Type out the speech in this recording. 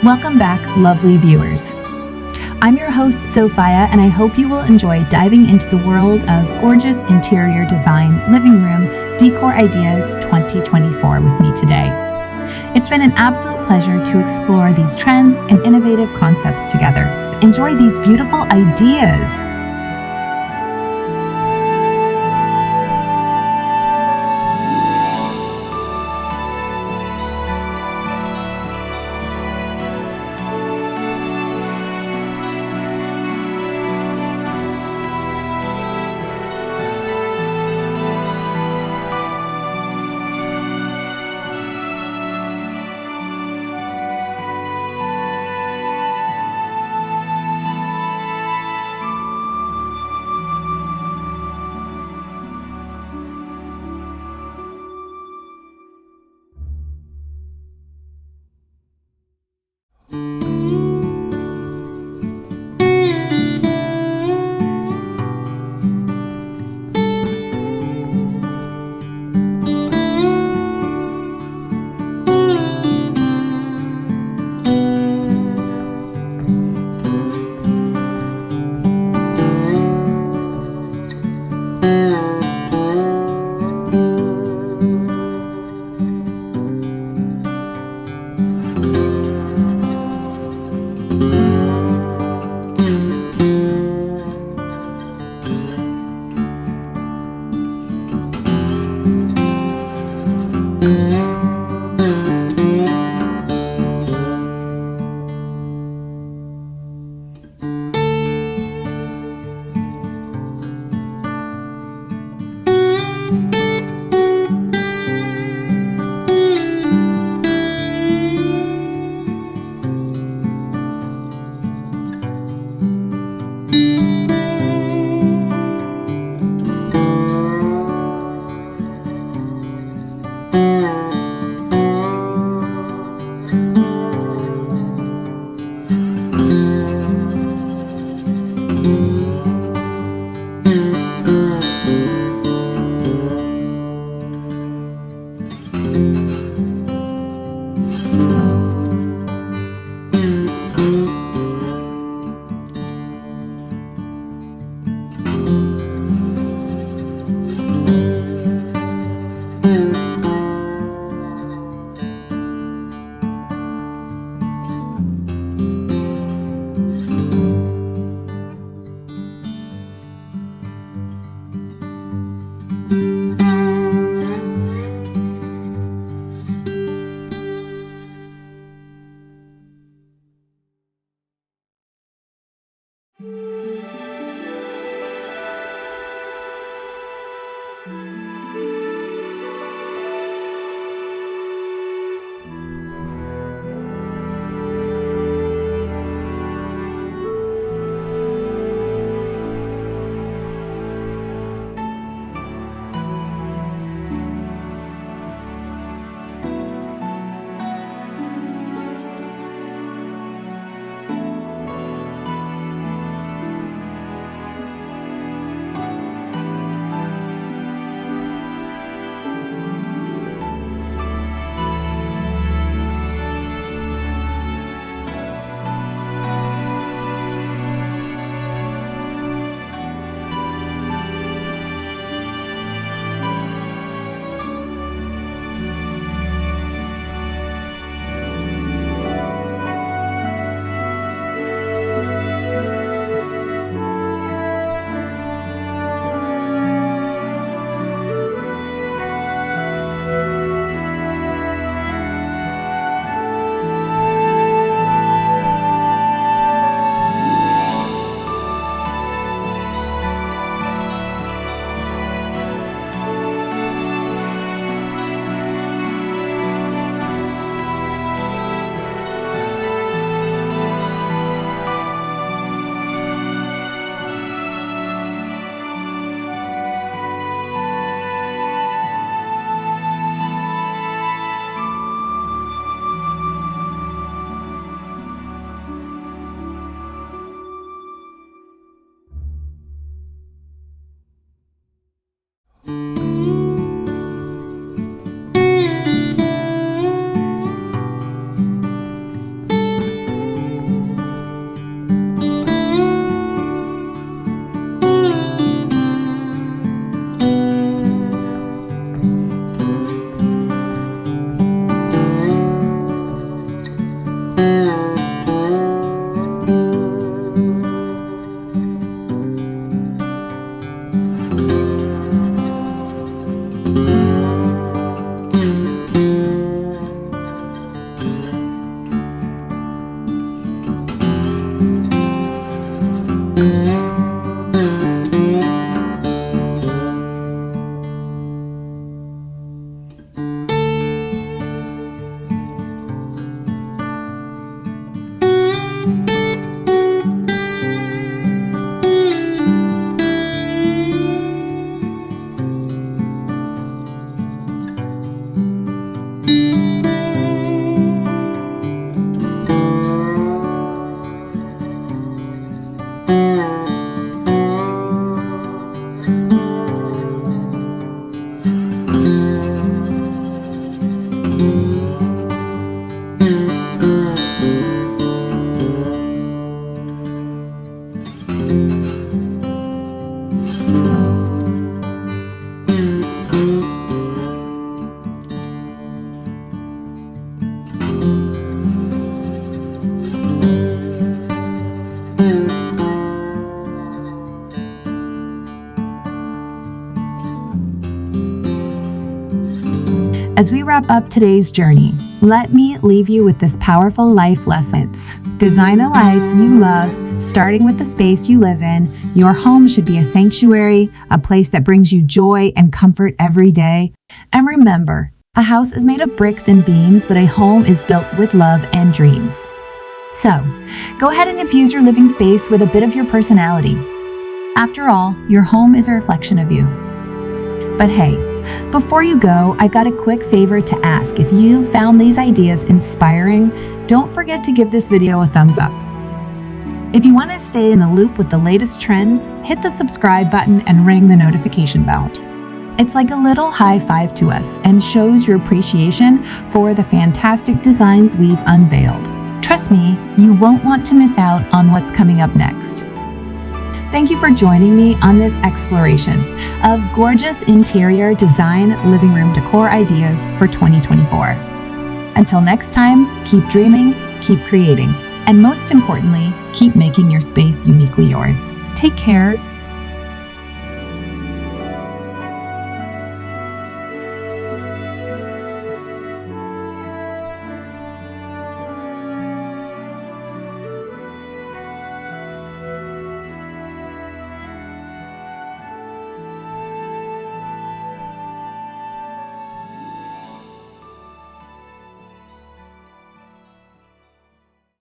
Welcome back, lovely viewers. I'm your host, Sophia, and I hope you will enjoy diving into the world of gorgeous interior design, living room, decor ideas 2024 with me today. It's been an absolute pleasure to explore these trends and innovative concepts together. Enjoy these beautiful ideas. As we wrap up today's journey, let me leave you with this powerful life lessons. Design a life you love, starting with the space you live in. Your home should be a sanctuary, a place that brings you joy and comfort every day. And remember, a house is made of bricks and beams, but a home is built with love and dreams. So, go ahead and infuse your living space with a bit of your personality. After all, your home is a reflection of you. But hey, before you go, I've got a quick favor to ask. If you found these ideas inspiring, don't forget to give this video a thumbs up. If you want to stay in the loop with the latest trends, hit the subscribe button and ring the notification bell. It's like a little high five to us and shows your appreciation for the fantastic designs we've unveiled. Trust me, you won't want to miss out on what's coming up next. Thank you for joining me on this exploration of gorgeous interior design living room decor ideas for 2024. Until next time, keep dreaming, keep creating, and most importantly, keep making your space uniquely yours. Take care